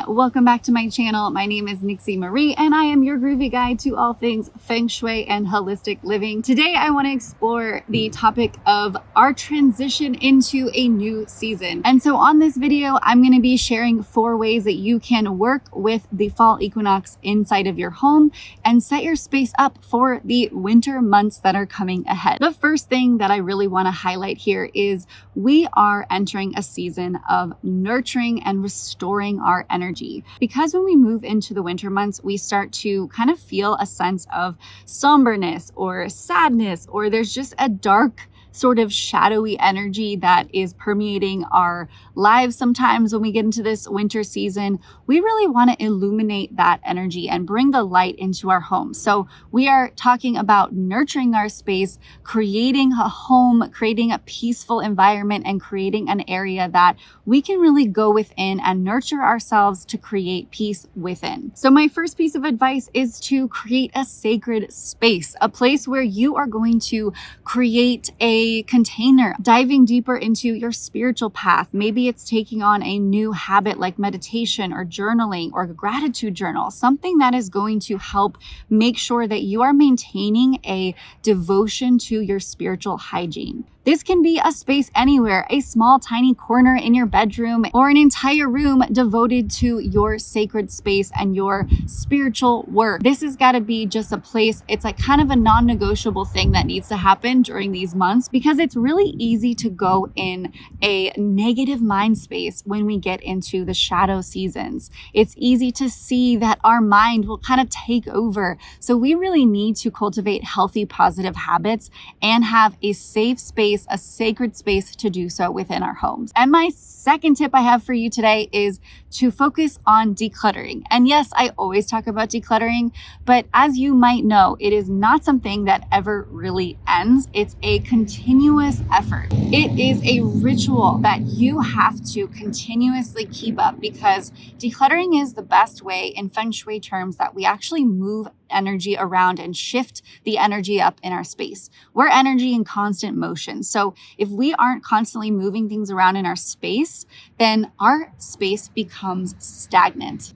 welcome back to my channel. My name is Nixie Marie and I am your groovy guide to all things Feng Shui and holistic living. Today I want to explore the topic of our transition into a new season. And so on this video, I'm going to be sharing 4 ways that you can work with the fall equinox inside of your home and set your space up for the winter months that are coming ahead. The first thing that I really want to highlight here is we are entering a season of nurturing and restoring our energy. Because when we move into the winter months, we start to kind of feel a sense of somberness or sadness, or there's just a dark sort of shadowy energy that is permeating our lives. Sometimes when we get into this winter season, we really want to illuminate that energy and bring the light into our home. So we are talking about nurturing our space, creating a home, creating a peaceful environment, and creating an area that we can really go within and nurture ourselves to create peace within. So my first piece of advice is to create a sacred space, a place where you are going to create a container, diving deeper into your spiritual path. Maybe it's taking on a new habit like meditation or journaling or a gratitude journal, something that is going to help make sure that you are maintaining a devotion to your spiritual hygiene. This can be a space anywhere, a small tiny corner in your bedroom or an entire room devoted to your sacred space and your spiritual work. This has got to be just a place. It's like kind of a non-negotiable thing that needs to happen during these months because it's really easy to go in a negative mind space when we get into the shadow seasons. It's easy to see that our mind will kind of take over. So we really need to cultivate healthy, positive habits and have a safe space, a sacred space to do so within our homes. And my second tip I have for you today is to focus on decluttering. And yes, I always talk about decluttering, but as you might know, it is not something that ever really ends. It's a continuous effort. It is a ritual that you have to continuously keep up because decluttering is the best way in Feng Shui terms that we actually move energy around and shift the energy up in our space. We're energy in constant motion. So if we aren't constantly moving things around in our space, then our space becomes stagnant.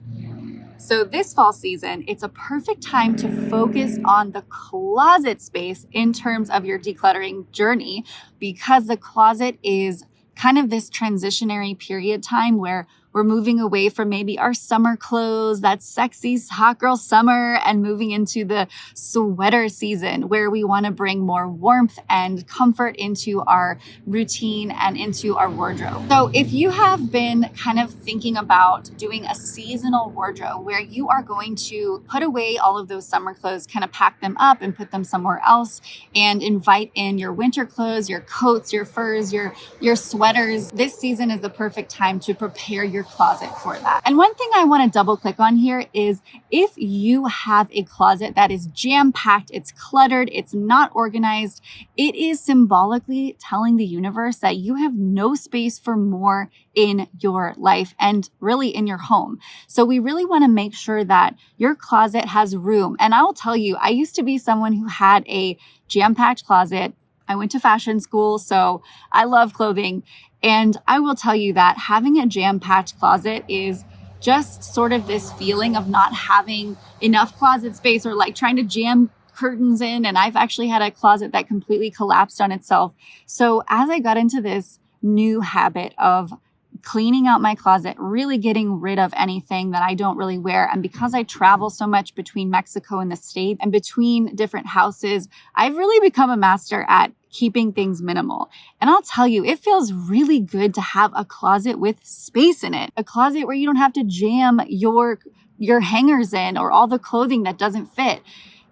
So this fall season, it's a perfect time to focus on the closet space in terms of your decluttering journey because the closet is kind of this transitionary period time where we're moving away from maybe our summer clothes, that sexy hot girl summer, and moving into the sweater season where we want to bring more warmth and comfort into our routine and into our wardrobe. So if you have been kind of thinking about doing a seasonal wardrobe where you are going to put away all of those summer clothes, kind of pack them up and put them somewhere else and invite in your winter clothes, your coats, your furs, your sweaters, this season is the perfect time to prepare your closet for that. And one thing I want to double click on here is if you have a closet that is jam-packed, it's cluttered, it's not organized, it is symbolically telling the universe that you have no space for more in your life and really in your home. So we really want to make sure that your closet has room. And I'll tell you, I used to be someone who had a jam-packed closet. I went to fashion school, so I love clothing. And I will tell you that having a jam-packed closet is just sort of this feeling of not having enough closet space or like trying to jam curtains in. And I've actually had a closet that completely collapsed on itself. So as I got into this new habit of cleaning out my closet, really getting rid of anything that I don't really wear. And because I travel so much between Mexico and the States and between different houses, I've really become a master at keeping things minimal. And I'll tell you, it feels really good to have a closet with space in it, a closet where you don't have to jam your hangers in or all the clothing that doesn't fit.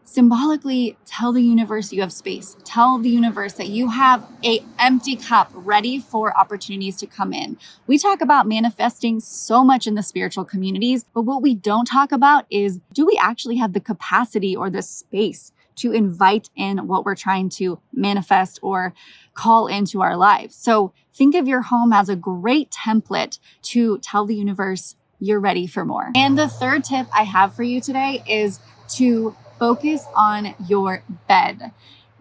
Symbolically, tell the universe you have space. Tell the universe that you have an empty cup ready for opportunities to come in. We talk about manifesting so much in the spiritual communities, but what we don't talk about is, do we actually have the capacity or the space to invite in what we're trying to manifest or call into our lives? So think of your home as a great template to tell the universe you're ready for more. And the third tip I have for you today is to focus on your bed.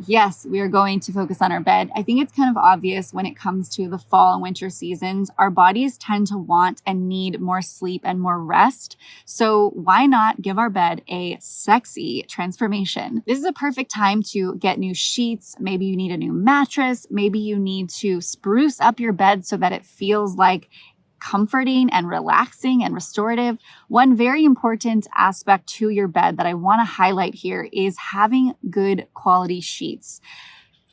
Yes, we are going to focus on our bed. I think it's kind of obvious when it comes to the fall and winter seasons. Our bodies tend to want and need more sleep and more rest. So why not give our bed a sexy transformation? This is a perfect time to get new sheets. Maybe you need a new mattress. Maybe you need to spruce up your bed so that it feels like comforting and relaxing and restorative. One very important aspect to your bed that I want to highlight here is having good quality sheets.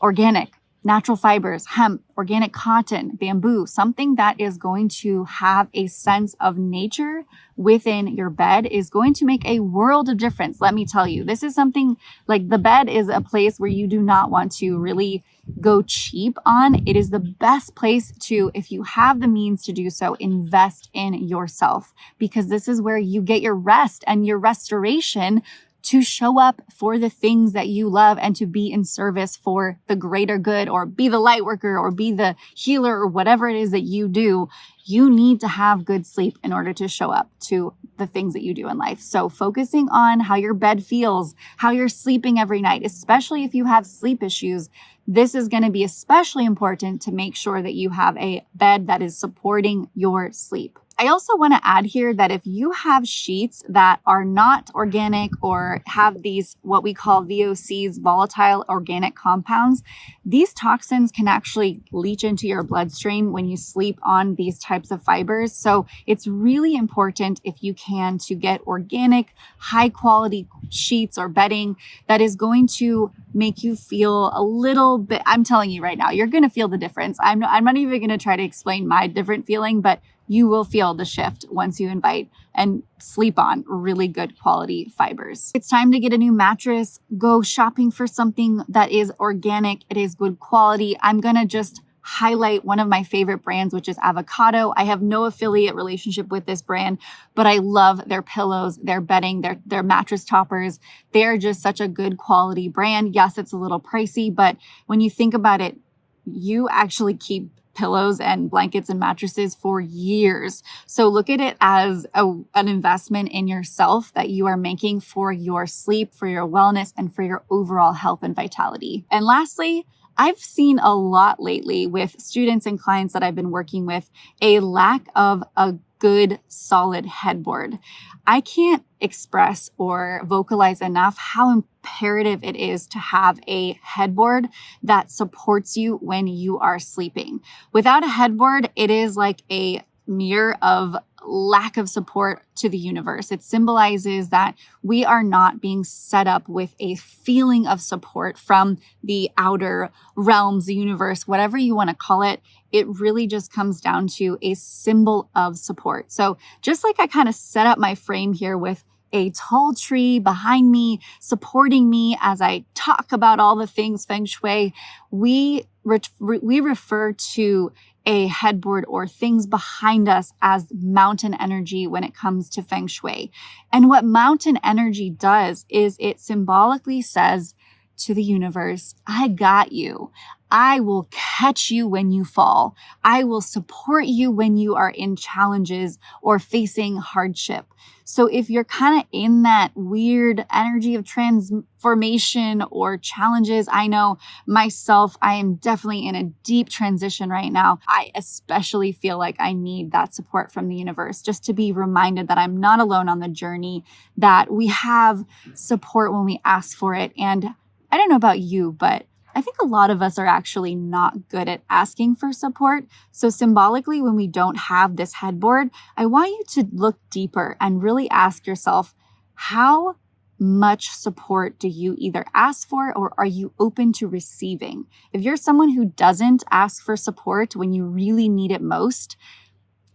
Organic, natural fibers, hemp, organic cotton, bamboo, something that is going to have a sense of nature within your bed is going to make a world of difference. Let me tell you, this is something like the bed is a place where you do not want to really go cheap on. It is the best place to, if you have the means to do so, invest in yourself, because this is where you get your rest and your restoration to show up for the things that you love and to be in service for the greater good, or be the light worker, or be the healer, or whatever it is that you do. You need to have good sleep in order to show up to the things that you do in life. So focusing on how your bed feels, how you're sleeping every night, especially if you have sleep issues, this is going to be especially important to make sure that you have a bed that is supporting your sleep. I also want to add here that if you have sheets that are not organic or have these, what we call VOCs, volatile organic compounds, these toxins can actually leach into your bloodstream when you sleep on these types of fibers. So it's really important, if you can, to get organic, high quality sheets or bedding that is going to make you feel a little bit, I'm telling you right now, you're going to feel the difference. I'm not even going to try to explain my different feeling, but you will feel the shift once you invite and sleep on really good quality fibers. It's time to get a new mattress. Go shopping for something that is organic. It is good quality. I'm going to just highlight one of my favorite brands, which is Avocado. I have no affiliate relationship with this brand, but I love their pillows, their bedding, their mattress toppers. They're just such a good quality brand. Yes, it's a little pricey, but when you think about it, you actually keep pillows and blankets and mattresses for years. So look at it as an investment in yourself that you are making for your sleep, for your wellness, and for your overall health and vitality. And lastly, I've seen a lot lately with students and clients that I've been working with, a lack of a good, solid headboard. I can't express or vocalize enough how imperative it is to have a headboard that supports you when you are sleeping. Without a headboard, it is like a mirror of lack of support to the universe. It symbolizes that we are not being set up with a feeling of support from the outer realms, the universe, whatever you want to call it. It really just comes down to a symbol of support. So just like I kind of set up my frame here with a tall tree behind me, supporting me as I talk about all the things Feng Shui, we refer to a headboard or things behind us as mountain energy when it comes to Feng Shui. And what mountain energy does is it symbolically says to the universe, I got you. I will catch you when you fall. I will support you when you are in challenges or facing hardship. So if you're kind of in that weird energy of transformation or challenges, I know myself, I am definitely in a deep transition right now. I especially feel like I need that support from the universe, just to be reminded that I'm not alone on the journey, that we have support when we ask for it. And I don't know about you, but I think a lot of us are actually not good at asking for support. So symbolically, when we don't have this headboard, I want you to look deeper and really ask yourself, how much support do you either ask for or are you open to receiving? If you're someone who doesn't ask for support when you really need it most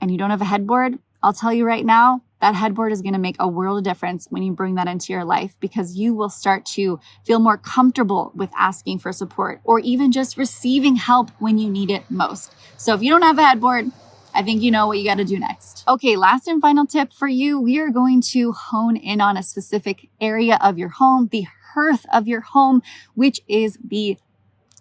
and you don't have a headboard, I'll tell you right now, that headboard is going to make a world of difference when you bring that into your life, because you will start to feel more comfortable with asking for support or even just receiving help when you need it most. So if you don't have a headboard, I think you know what you got to do next. Okay, last and final tip for you. We are going to hone in on a specific area of your home, the hearth of your home, which is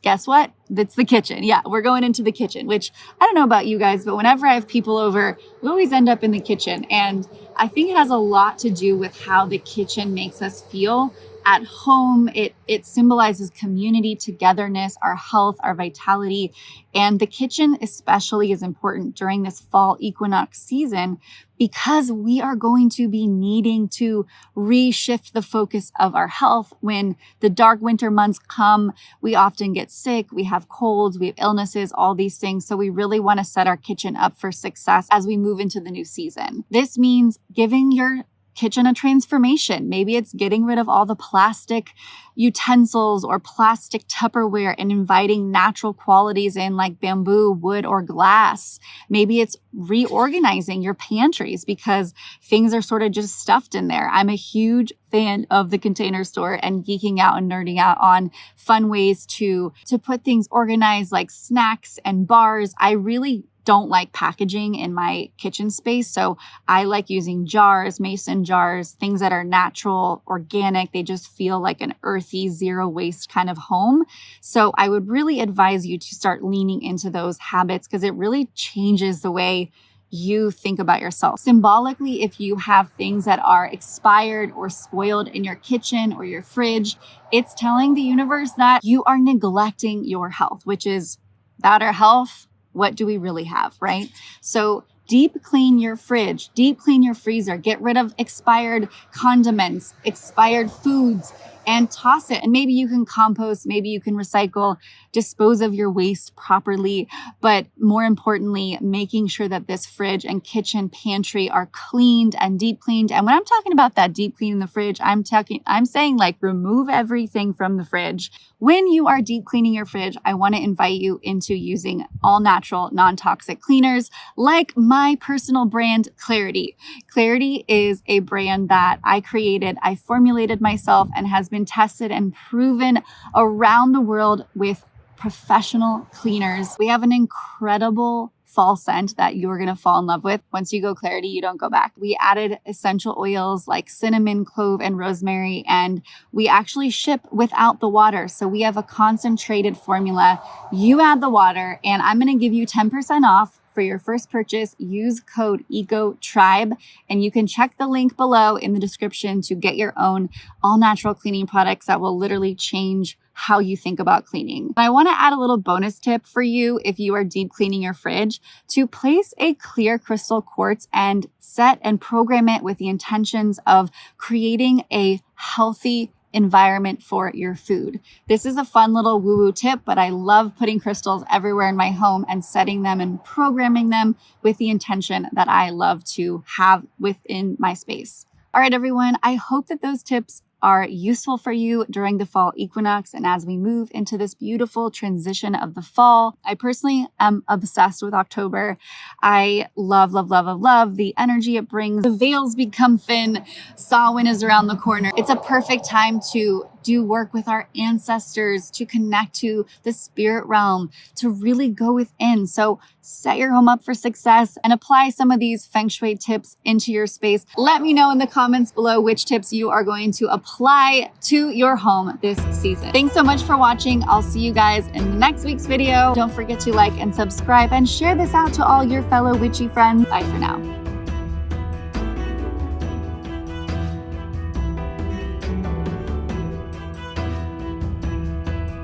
guess what? That's the kitchen. Yeah, we're going into the kitchen, which I don't know about you guys, but whenever I have people over, we always end up in the kitchen. And I think it has a lot to do with how the kitchen makes us feel at home. It symbolizes community, togetherness, our health, our vitality. And the kitchen especially is important during this fall equinox season because we are going to be needing to reshift the focus of our health. When the dark winter months come, we often get sick, we have colds, we have illnesses, all these things. So we really want to set our kitchen up for success as we move into the new season. This means giving your kitchen a transformation. Maybe it's getting rid of all the plastic utensils or plastic Tupperware and inviting natural qualities in like bamboo, wood, or glass. Maybe it's reorganizing your pantries because things are sort of just stuffed in there. I'm a huge fan of the Container Store and geeking out and nerding out on fun ways to put things organized like snacks and bars. I really don't like packaging in my kitchen space. So I like using jars, mason jars, things that are natural, organic. They just feel like an earthy, zero waste kind of home. So I would really advise you to start leaning into those habits because it really changes the way you think about yourself. Symbolically, if you have things that are expired or spoiled in your kitchen or your fridge, it's telling the universe that you are neglecting your health, which is without our health, what do we really have, right? So deep clean your fridge, deep clean your freezer, get rid of expired condiments, expired foods, and toss it. And maybe you can compost, maybe you can recycle, dispose of your waste properly. But more importantly, making sure that this fridge and kitchen pantry are cleaned and deep cleaned. And when I'm talking about that deep clean in the fridge, I'm saying like remove everything from the fridge. When you are deep cleaning your fridge, I want to invite you into using all natural, non-toxic cleaners like my personal brand, Clarity. Clarity is a brand that I created, I formulated myself, and has been tested and proven around the world with professional cleaners. We have an incredible fall scent that you're going to fall in love with. Once you go Clarity, you don't go back. We added essential oils like cinnamon, clove, and rosemary, and we actually ship without the water. So we have a concentrated formula. You add the water, and I'm going to give you 10% off for your first purchase. Use code ECOTRIBE, and you can check the link below in the description to get your own all-natural cleaning products that will literally change how you think about cleaning. And I want to add a little bonus tip for you if you are deep cleaning your fridge to place a clear crystal quartz and set and program it with the intentions of creating a healthy environment for your food. This is a fun little woo-woo tip, but I love putting crystals everywhere in my home and setting them and programming them with the intention that I love to have within my space. All right, everyone, I hope that those tips are useful for you during the fall equinox and as we move into this beautiful transition of the fall. I personally am obsessed with October. I love the energy it brings. The veils become thin. Samhain is around the corner. It's a perfect time to do work with our ancestors, to connect to the spirit realm, to really go within. So set your home up for success and apply some of these Feng Shui tips into your space. Let me know in the comments below which tips you are going to apply to your home this season. Thanks so much for watching. I'll see you guys in next week's video. Don't forget to like and subscribe and share this out to all your fellow witchy friends. Bye for now.